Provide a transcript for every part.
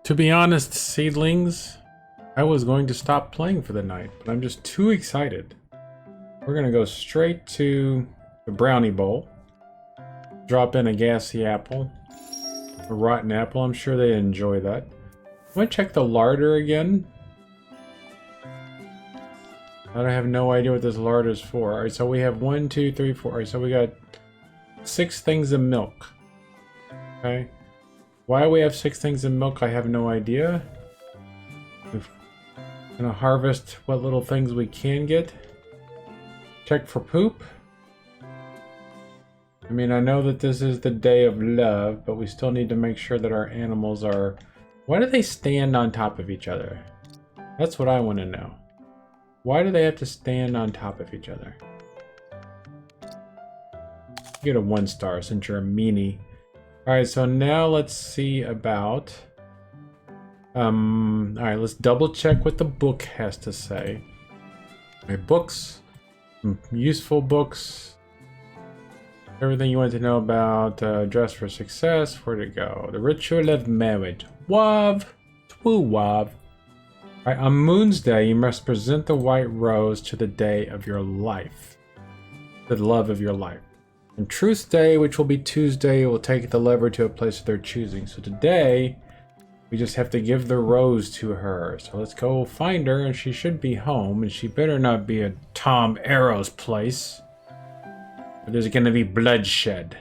To be honest, seedlings, I was going to stop playing for the night, but I'm just too excited. We're going to go straight to the brownie bowl, drop in a gassy apple, a rotten apple. I'm sure they enjoy that. I'm going to check the larder again. I have no idea what this larder is for. Alright, so we have 1, 2, 3, 4. Alright, so we got 6 things of milk. Okay. Why we have 6 things of milk, I have no idea. We're gonna harvest what little things we can get. Check for poop. I mean, I know that this is the day of love, but we still need to make sure that our animals are... Why do they stand on top of each other? That's what I want to know. Why do they have to stand on top of each other? You get a 1 star since you're a meanie. Alright, so now let's see about... Alright, let's double check what the book has to say. My books, useful books, everything you want to know about Dress for Success, where to go? The Ritual of Marriage. Wav! Twoo wav. Alright, on Moon's Day, you must present the white rose to the day of your life. The love of your life. On Truth's Day, which will be Tuesday, we'll take the lover to a place of their choosing. So today, we just have to give the rose to her. So let's go find her, and she should be home, and she better not be at Tom Arrow's place. But there's gonna be bloodshed.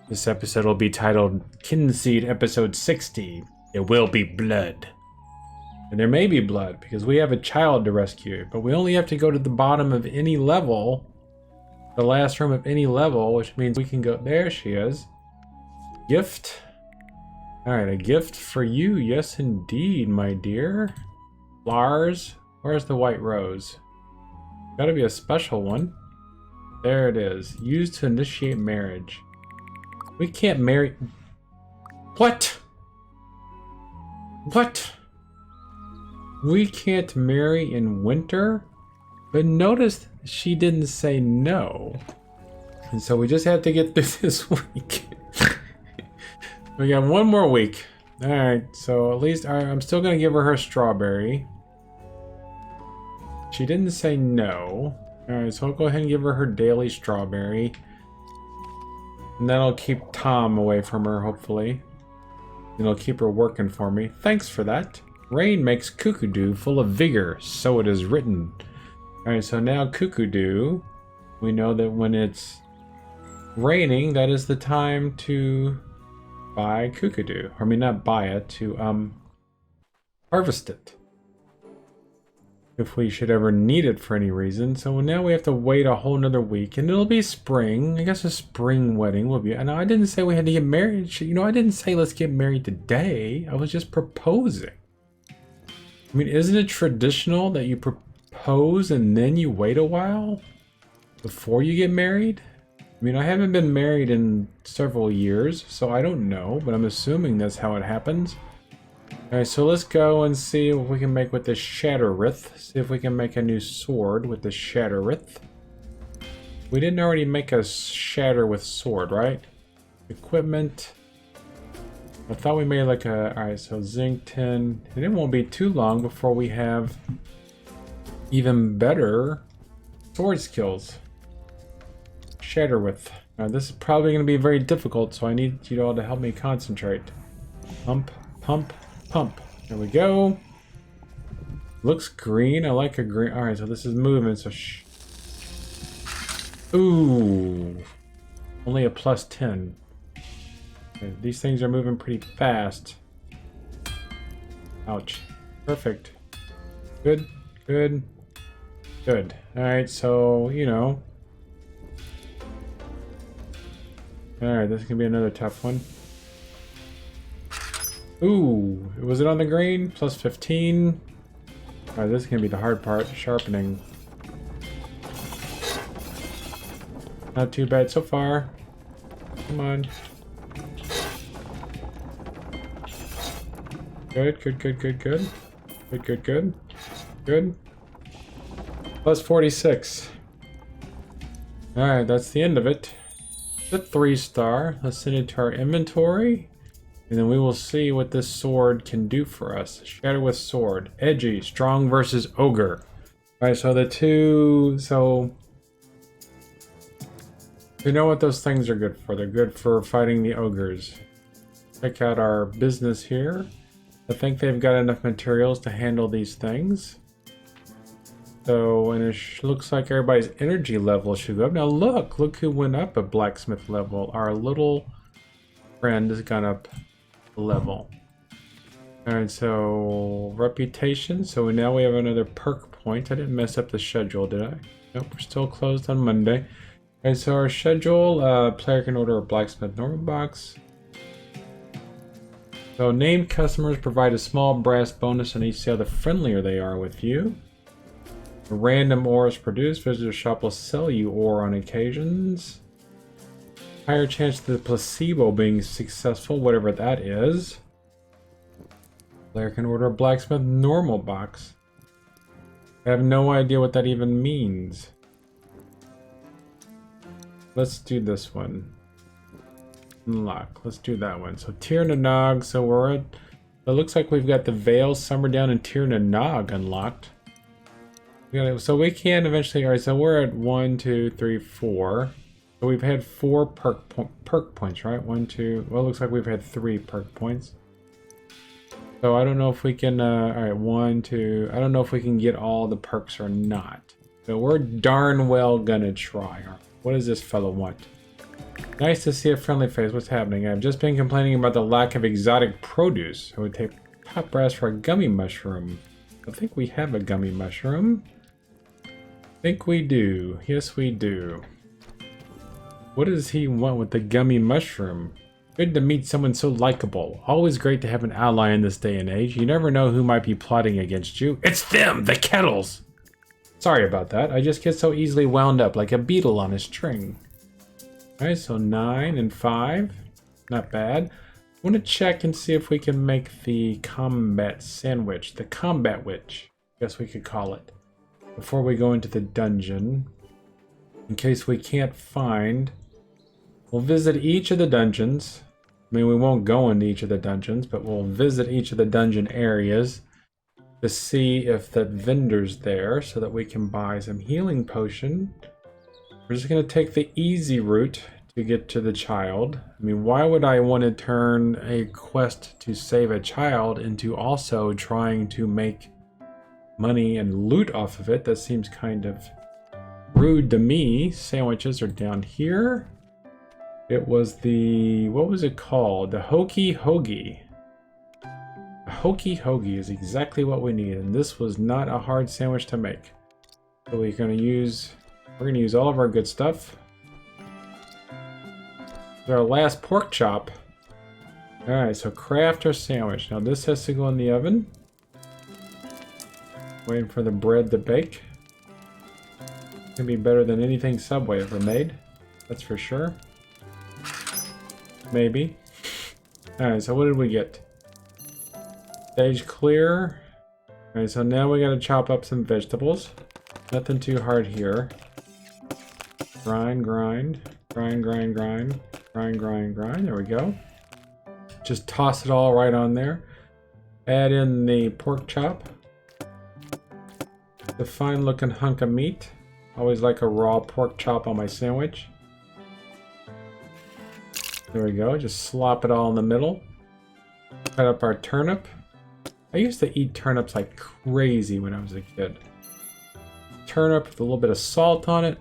This episode will be titled Kynseed Episode 60. There will be blood. And there may be blood, because we have a child to rescue, but we only have to go to the bottom of any level, the last room of any level, which means we can go... There she is. Gift. Alright, a gift for you. Yes, indeed, my dear. Lars. Where's the white rose? Gotta be a special one. There it is. Used to initiate marriage. We can't marry... What? What? We can't marry in winter? But notice she didn't say no. And so we just have to get through this week. We got 1 more week. Alright, so at least I'm still going to give her strawberry. She didn't say no. Alright, so I'll go ahead and give her her daily strawberry. And that'll keep Tom away from her, hopefully. And it'll keep her working for me. Thanks for that. Rain makes Cuckoo full of vigor, so it is written. Alright, so now Cuckoo, we know that when it's raining, that is the time to buy Cuckoo. I mean, not buy it, to harvest it. If we should ever need it for any reason. So now we have to wait a whole nother week, and it'll be spring. I guess a spring wedding will be. And I didn't say we had to get married. You know, I didn't say let's get married today. I was just proposing. I mean, isn't it traditional that you propose and then you wait a while before you get married? I mean, I haven't been married in several years, so I don't know, but I'm assuming that's how it happens. Alright, so let's go and see what we can make with this Shatterwrith. See if we can make a new sword with the Shatterwrith. We didn't already make a shatter with sword, right? Equipment. I thought we made like a... Alright, so zinc 10. And it won't be too long before we have even better sword skills. Shatterwrith. Now this is probably going to be very difficult, so I need you all to help me concentrate. Pump, pump, pump. There we go. Looks green. I like a green. Alright, so this is movement, so ooh. Only a plus 10. Okay, these things are moving pretty fast. Ouch. Perfect. Good, good, good. Alright, so, you know. Alright, this is gonna be another tough one. Ooh, was it on the green? Plus 15. Alright, this is gonna be the hard part, sharpening. Not too bad so far. Come on. Good, good, good, good, good. Good, good, good. Good. Plus 46. Alright, that's the end of it. The 3-star. Let's send it to our inventory. And then we will see what this sword can do for us. Shatter with sword. Edgy. Strong versus ogre. Alright, so the two... So... We know what those things are good for. They're good for fighting the ogres. Check out our business here. I think they've got enough materials to handle these things. So, and it looks like everybody's energy level should go up. Now look who went up a blacksmith level. Our little friend has gone up a level. Alright, so reputation. So now we have another perk point. I didn't mess up the schedule, did I? Nope, we're still closed on Monday. Alright, so our schedule, player can order a blacksmith normal box. So named customers provide a small brass bonus on each sale the friendlier they are with you. Random ore is produced. Visitor shop will sell you ore on occasions. Higher chance of the placebo being successful, whatever that is. Player can order a blacksmith normal box. I have no idea what that even means. Let's do this one. Unlock. Let's do that one. So Tir na Nog. So we're at. It looks like we've got the Vale, Summerdown, and Tir na Nog unlocked. So we can eventually. All right. So we're at 1, 2, 3, 4. So we've had 4 perk points, right? 1, 2. Well, it looks like we've had 3 perk points. So I don't know if we can. All right. 1, 2. I don't know if we can get all the perks or not. So we're darn well gonna try. What does this fellow want? Nice to see a friendly face. What's happening? I've just been complaining about the lack of exotic produce. I would take top brass for a gummy mushroom. I think we have a gummy mushroom. I think we do. Yes, we do. What does he want with the gummy mushroom? Good to meet someone so likable. Always great to have an ally in this day and age. You never know who might be plotting against you. It's them, the Kettles! Sorry about that. I just get so easily wound up like a beetle on a string. Alright, so 9 and 5. Not bad. I want to check and see if we can make the combat sandwich. The combat witch, I guess we could call it. Before we go into the dungeon. In case we can't find. We'll visit each of the dungeons. I mean, we won't go into each of the dungeons, but we'll visit each of the dungeon areas to see if that vendor's there so that we can buy some healing potion. We're just going to take the easy route to get to the child. I mean, why would I want to turn a quest to save a child into also trying to make money and loot off of it? That seems kind of rude to me. Sandwiches are down here. It was the, what was it called? The Hokey Hoagie. A Hokey Hoagie is exactly what we need, and this was not a hard sandwich to make. So we're going to use all of our good stuff. Our last pork chop. Alright, so craft our sandwich. Now this has to go in the oven. Waiting for the bread to bake. It's gonna be better than anything Subway ever made. That's for sure. Maybe. Alright, so what did we get? Stage clear. Alright, so now we gotta chop up some vegetables. Nothing too hard here. Grind, grind, grind, grind, grind, grind, grind, grind. There we go. Just toss it all right on there. Add in the pork chop. The fine looking hunk of meat. Always like a raw pork chop on my sandwich. There we go. Just slop it all in the middle. Cut up our turnip. I used to eat turnips like crazy when I was a kid. Turnip with a little bit of salt on it.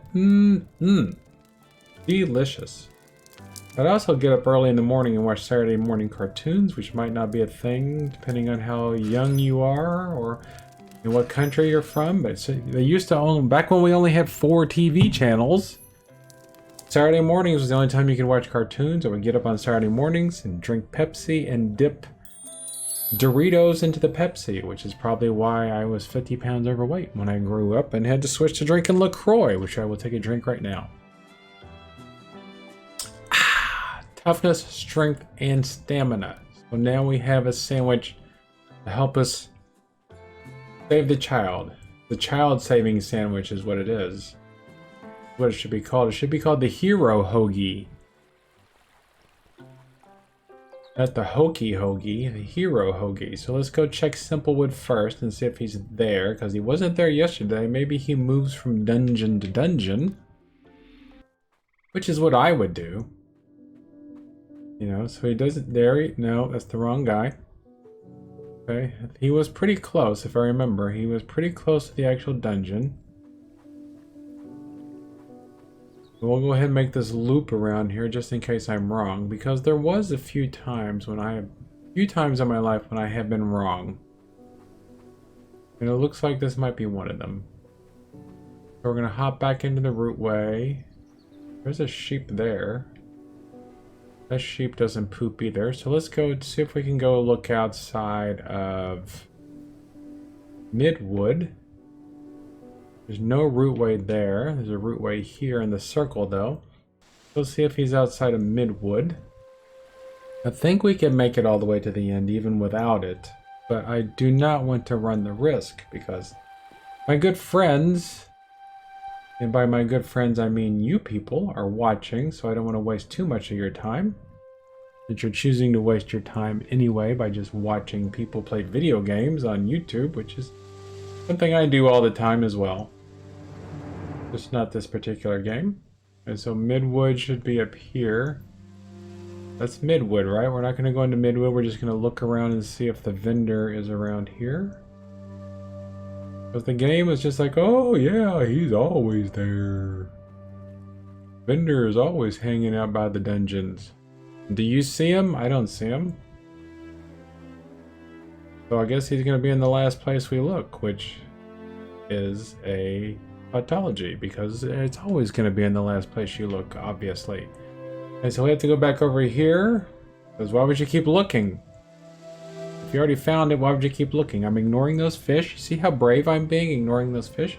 Delicious. I'd also get up early in the morning and watch Saturday morning cartoons, which might not be a thing depending on how young you are or in what country you're from. But they used to own, back when we only had 4 TV channels, Saturday mornings was the only time you could watch cartoons. I would get up on Saturday mornings and drink Pepsi and dip Doritos into the Pepsi, which is probably why I was 50 pounds overweight when I grew up and had to switch to drinking LaCroix, which I will take a drink right now. Toughness, strength, and stamina. So now we have a sandwich to help us save the child. The child saving sandwich is what it is. What it should be called. It should be called the Hero Hoagie. At the Hokey Hoagie, the Hero Hoagie. So let's go check Simplewood first and see if he's there, because he wasn't there yesterday. Maybe he moves from dungeon to dungeon, which is what I would do. You know, so he doesn't there. No, that's the wrong guy. Okay, he was pretty close, if I remember. He was pretty close to the actual dungeon. We'll go ahead and make this loop around here just in case I'm wrong, because there was a few times in my life when I have been wrong. And it looks like this might be one of them. So we're gonna hop back into the rootway. There's a sheep there. That sheep doesn't poop either. So let's go see if we can go look outside of Midwood. There's no rootway there. There's a rootway here in the circle, though. Let's see if he's outside of Midwood. I think we can make it all the way to the end even without it. But I do not want to run the risk because my good friends, and by my good friends I mean you people, are watching, so I don't want to waste too much of your time. That you're choosing to waste your time anyway by just watching people play video games on YouTube, which is something I do all the time as well. Just not this particular game. And so Midwood should be up here. That's Midwood, right? We're not going to go into Midwood. We're just going to look around and see if the vendor is around here. Because the game is just like, oh yeah, he's always there. Vendor is always hanging out by the dungeons. Do you see him? I don't see him. So I guess he's going to be in the last place we look, which is a tautology, because it's always going to be in the last place you look, obviously. And so we have to go back over here, because why would you keep looking? If you already found it, why would you keep looking? I'm ignoring those fish. See how brave I'm being, ignoring those fish?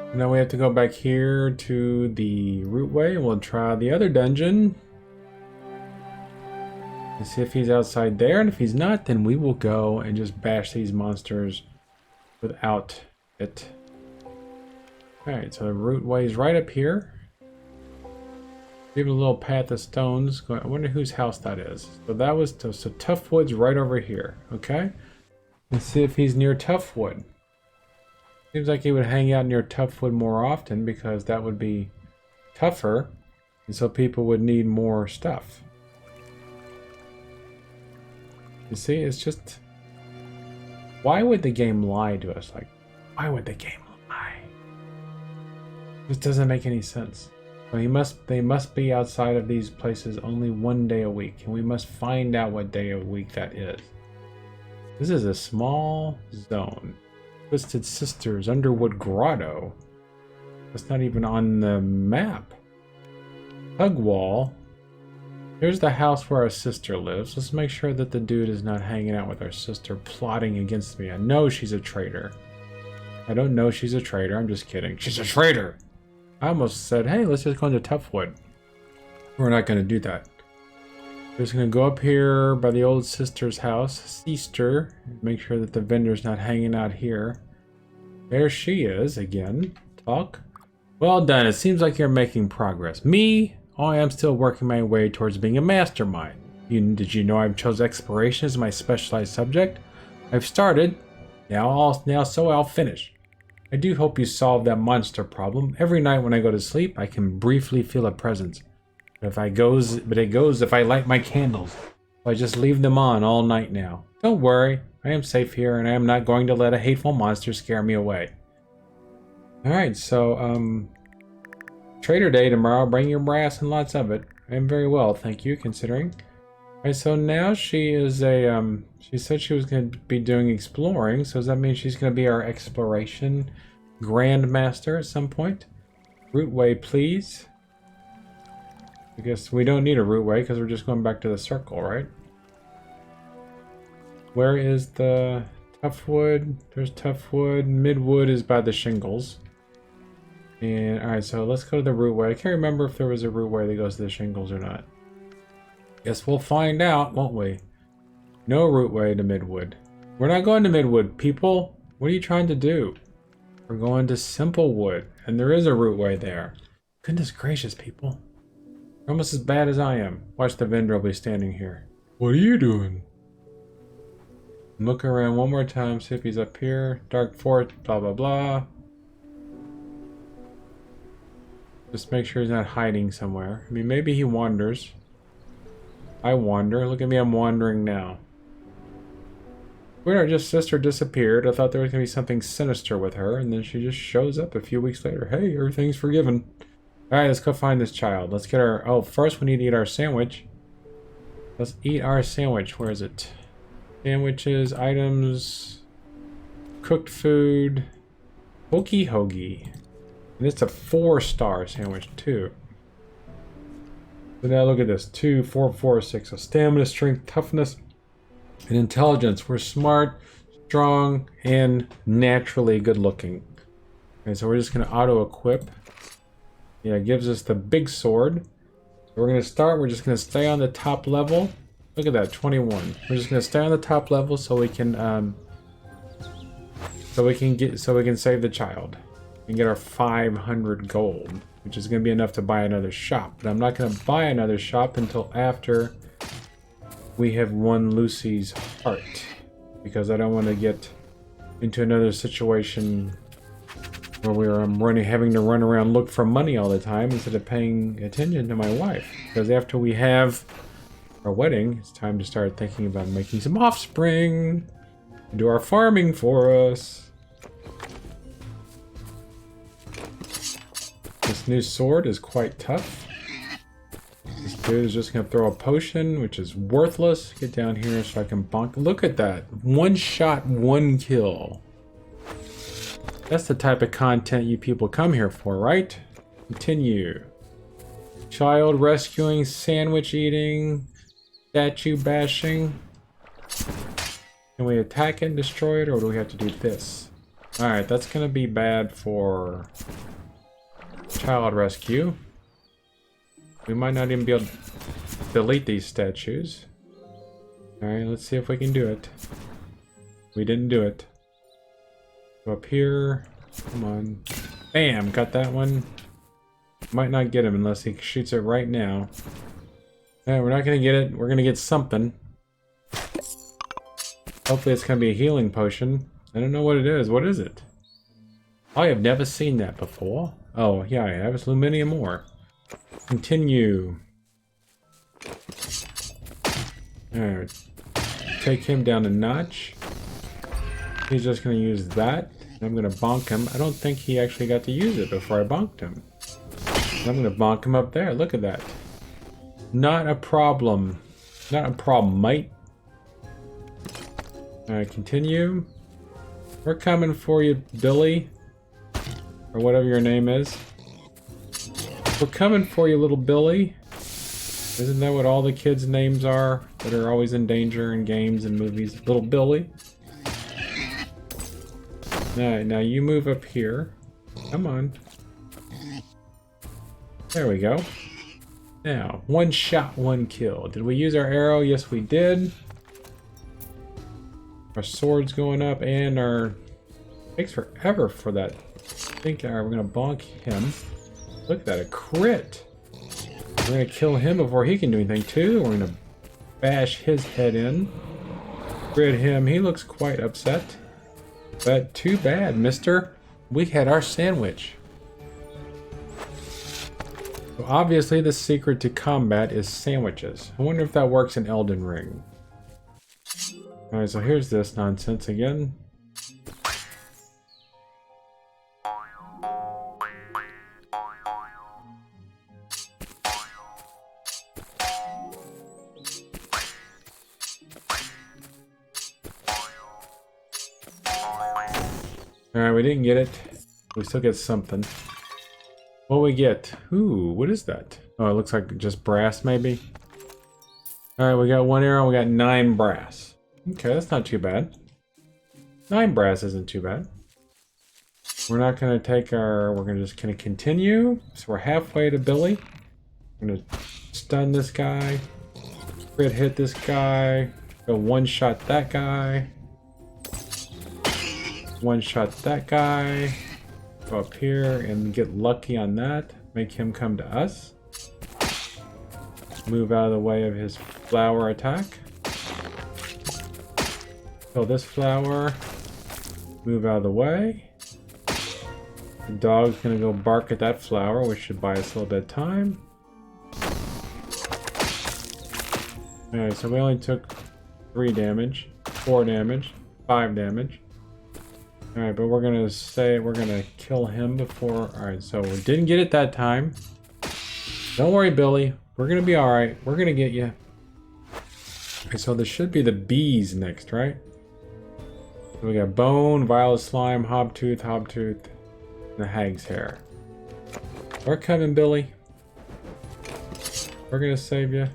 And now we have to go back here to the rootway, and we'll try the other dungeon. And see if he's outside there, and if he's not, then we will go and just bash these monsters without it. Alright, so the rootway is right up here. Give it a little path of stones. I wonder whose house that is. So that was, so Toughwood's right over here, okay? Let's see if he's near Toughwood. Seems like he would hang out near Toughwood more often because that would be tougher, and so people would need more stuff. You see, it's just... Why would the game lie to us? Like, why would the game lie? This doesn't make any sense. Well, they must be outside of these places only one day a week, and we must find out what day of the week that is. This is a small zone. Twisted Sisters, Underwood Grotto. That's not even on the map. Hugwall. Here's the house where our sister lives. Let's make sure that the dude is not hanging out with our sister, plotting against me. I know she's a traitor. I don't know she's a traitor. I'm just kidding. She's a traitor! I almost said, hey, let's just go into Toughwood. We're not going to do that. We're just going to go up here by the old sister's house, Sister, make sure that the vendor's not hanging out here. There she is again. Talk. Well done. It seems like you're making progress. Me? I am still working my way towards being a mastermind. Did you know I've chose exploration as my specialized subject? I've started. Now I'll finish. I do hope you solve that monster problem. Every night when I go to sleep, I can briefly feel a presence. But it goes if I light my candles. I just leave them on all night now. Don't worry, I am safe here, and I am not going to let a hateful monster scare me away. Alright, so, Trader Day tomorrow. Bring your brass and lots of it. I am very well, thank you, considering. Alright, so now she is a, she said she was going to be doing exploring, so does that mean she's going to be our exploration grandmaster at some point? Rootway, please. I guess we don't need a rootway because we're just going back to the circle, right? Where is the Toughwood? There's Toughwood. Midwood is by the shingles. And alright, so let's go to the rootway. I can't remember if there was a rootway that goes to the shingles or not. Guess we'll find out, won't we? No rootway to Midwood. We're not going to Midwood, people. What are you trying to do? We're going to Simplewood, and there is a rootway there. Goodness gracious, people. Almost as bad as I am. Watch the vendor will be standing here. What are you doing? Look around one more time, see if he's up here. Dark forest, blah blah blah. Just make sure he's not hiding somewhere. I mean, maybe he wanders. I wander. Look at me, I'm wandering now. Weird, our just sister disappeared. I thought there was going to be something sinister with her, and then she just shows up a few weeks later. Hey, everything's forgiven. Alright, let's go find this child. Let's get our... Oh, first we need to eat our sandwich. Let's eat our sandwich. Where is it? Sandwiches, items, cooked food, hokey hoagie. And it's a 4-star sandwich, too. So now look at this. 2, 4, 4, 6. So stamina, strength, toughness, and intelligence. We're smart, strong, and naturally good looking. Okay, so we're just going to auto-equip. Yeah, it gives us the big sword. So we're going to start. We're just going to stay on the top level. Look at that, 21. We're just going to stay on the top level so we can save the child and get our 500 gold, which is going to be enough to buy another shop. But I'm not going to buy another shop until after we have won Lucy's heart, because I don't want to get into another situation where we're having to run around look for money all the time instead of paying attention to my wife. Because after we have our wedding, it's time to start thinking about making some offspring and do our farming for us. This new sword is quite tough. This dude is just gonna throw a potion, which is worthless. Get down here so I can bonk. Look at that. 1 shot, 1 kill. That's the type of content you people come here for, right? Continue. Child rescuing, sandwich eating, statue bashing. Can we attack it and destroy it, or do we have to do this? Alright, that's gonna be bad for child rescue. We might not even be able to delete these statues. Alright, let's see if we can do it. We didn't do it. Go up here. Come on. Bam! Got that one. Might not get him unless he shoots it right now. Yeah, we're not gonna get it. We're gonna get something. Hopefully it's gonna be a healing potion. I don't know what it is. What is it? I have never seen that before. Oh, yeah, I have. It's Luminium ore. Continue. Alright. Take him down a notch. He's just gonna use that. I'm gonna bonk him. I don't think he actually got to use it before I bonked him. I'm gonna bonk him up there. Look at that. Not a problem. Not a problem, mate. Alright, continue. We're coming for you, Billy. Or whatever your name is. We're coming for you, little Billy. Isn't that what all the kids' names are that are always in danger in games and movies? Little Billy. Alright, now you move up here. Come on. There we go. Now, 1 shot, 1 kill. Did we use our arrow? Yes, we did. Our sword's going up, and our... Takes forever for that. I think we're gonna bonk him. Look at that, a crit. We're gonna kill him before he can do anything too. We're gonna bash his head in. Crit him. He looks quite upset. But too bad, mister. We had our sandwich. So obviously the secret to combat is sandwiches. I wonder if that works in Elden Ring. Alright, so here's this nonsense again. Alright, we didn't get it. We still get something. What we get? Ooh, what is that? Oh, it looks like just brass, maybe? Alright, we got 1 arrow, we got 9 brass. Okay, that's not too bad. 9 brass isn't too bad. We're not gonna take our... We're just gonna continue. So we're halfway to Billy. I'm gonna stun this guy. Crit hit this guy. Go 1-shot that guy. 1-shot that guy. Go up here and get lucky on that. Make him come to us. Move out of the way of his flower attack. Kill this flower. Move out of the way. The dog's gonna go bark at that flower, which should buy us a little bit of time. Alright, so we only took 3 damage, 4 damage, 5 damage. Alright, but we're gonna kill him before. Alright, so we didn't get it that time. Don't worry, Billy. We're gonna be alright. We're gonna get you. Okay, so there should be the bees next, right? So we got bone, violet slime, hobtooth, and the hag's hair. We're coming, Billy. We're gonna save you.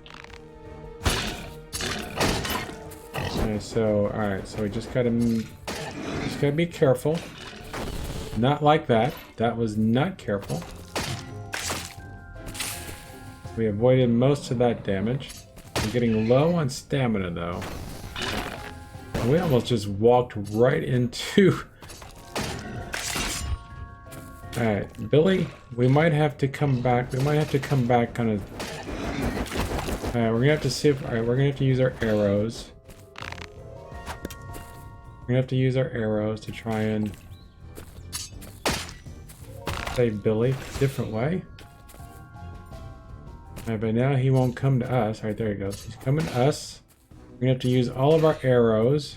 Okay, so alright, so we just gotta be careful. Not like that. That was not careful. We avoided most of that damage. We're getting low on stamina though. We almost just walked right into... Alright, Billy, we might have to come back. We might have to come back kind of... Alright, we're gonna have to see if... Alright, we're gonna have to use our arrows. We're gonna have to use our arrows to try and... save Billy a different way. Alright, but now he won't come to us. Alright, there he goes. He's coming to us. We're gonna have to use all of our arrows.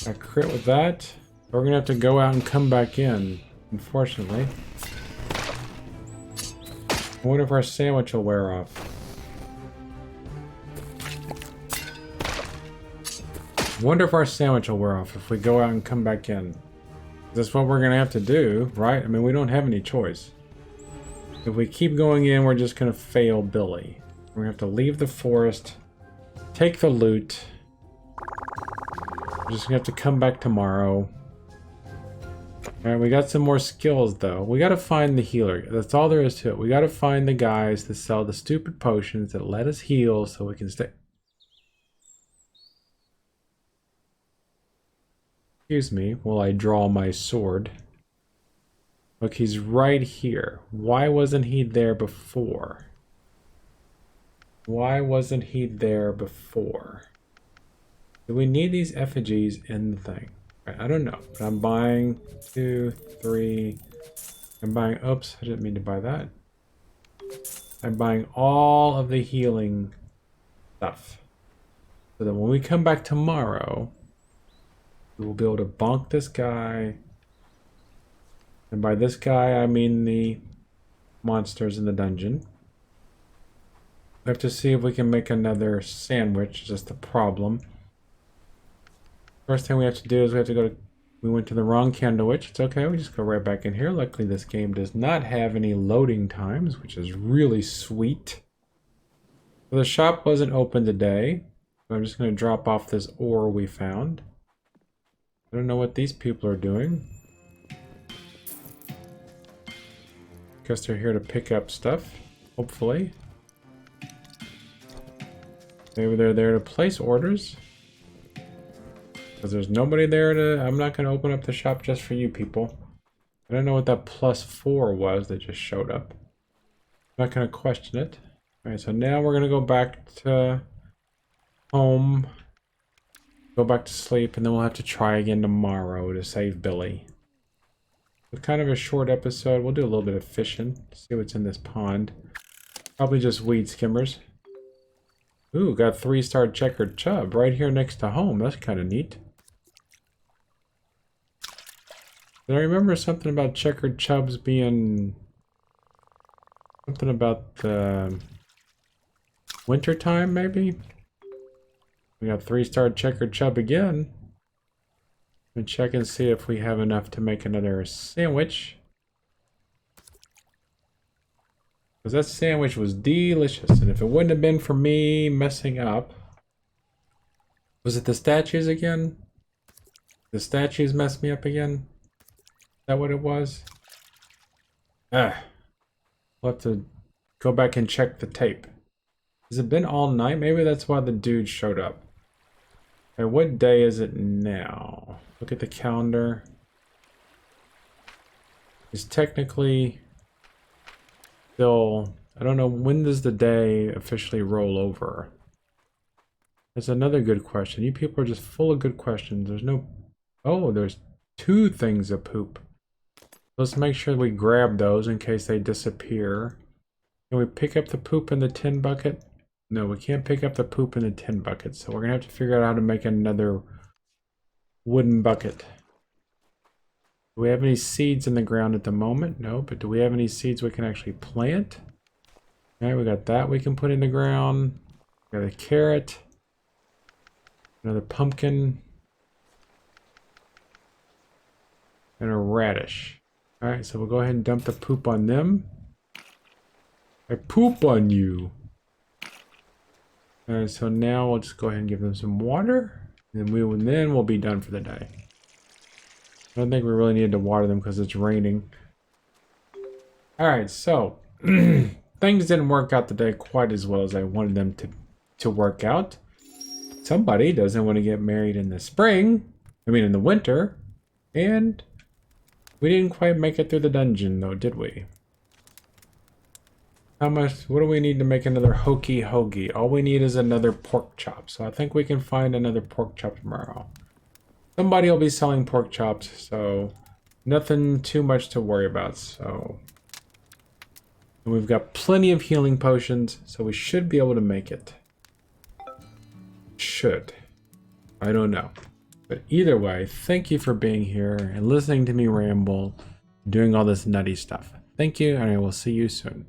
I crit with that. We're gonna have to go out and come back in, unfortunately. I wonder if our sandwich will wear off. Wonder if our sandwich will wear off if we go out and come back in. That's what we're gonna have to do, right? I mean, we don't have any choice. If we keep going in, we're just gonna fail Billy. We're gonna have to leave the forest, take the loot. We're just gonna have to come back tomorrow. Alright, we got some more skills though. We gotta find the healer. That's all there is to it. We gotta find the guys that sell the stupid potions that let us heal so we can stay. Excuse me while I draw my sword. Look, he's right here. Why wasn't he there before? Why wasn't he there before? Do we need these effigies in the thing? I don't know, but I'm buying 2, 3. I'm buying, oops, I didn't mean to buy that. I'm buying all of the healing stuff. So that when we come back tomorrow, we will be able to bonk this guy. And by this guy, I mean the monsters in the dungeon. We have to see if we can make another sandwich, just the problem. First thing we have to do is we have to go to... We went to the wrong Candlewitch. It's okay, we just go right back in here. Luckily, this game does not have any loading times, which is really sweet. So the shop wasn't open today. So I'm just going to drop off this ore we found. I don't know what these people are doing. Guess they're here to pick up stuff, hopefully. Maybe they're there to place orders. Because there's nobody there to... I'm not going to open up the shop just for you people. I don't know what that +4 was that just showed up. I'm not going to question it. Alright, so now we're going to go back to home. Go back to sleep, and then we'll have to try again tomorrow to save Billy. It's kind of a short episode. We'll do a little bit of fishing. See what's in this pond. Probably just weed skimmers. Ooh, got 3-star checkered chub right here next to home. That's kind of neat. Did I remember something about checkered chubs being... something about the... winter time, maybe? We got 3-star checkered chub again. Let me check and see if we have enough to make another sandwich. Because that sandwich was delicious. And if it wouldn't have been for me messing up... Was it the statues again? The statues messed me up again? Is that what it was? Ah. We'll have to go back and check the tape. Has it been all night? Maybe that's why the dude showed up. Okay, what day is it now? Look at the calendar. is technically still... I don't know, when does the day officially roll over? That's another good question. You people are just full of good questions. There's no... Oh, there's 2 things of poop. Let's make sure we grab those in case they disappear. Can we pick up the poop in the tin bucket? No, we can't pick up the poop in the tin bucket, so we're gonna have to figure out how to make another wooden bucket. Do we have any seeds in the ground at the moment? No, but do we have any seeds we can actually plant? Alright, we got that we can put in the ground. We got a carrot. Another pumpkin. And a radish. Alright, so we'll go ahead and dump the poop on them. I poop on you. Alright, so now we'll just go ahead and give them some water. And then we'll be done for the day. I don't think we really need to water them because it's raining. Alright, so things didn't work out today quite as well as I wanted them to work out. Somebody doesn't want to get married in the spring. I mean in the winter. And we didn't quite make it through the dungeon though, did we? How much, what do we need to make another hokey hoagie? All we need is another pork chop. So I think we can find another pork chop tomorrow. Somebody will be selling pork chops, so nothing too much to worry about. So and we've got plenty of healing potions, so we should be able to make it. Should. I don't know. But either way, thank you for being here and listening to me ramble, doing all this nutty stuff. Thank you, and I will see you soon.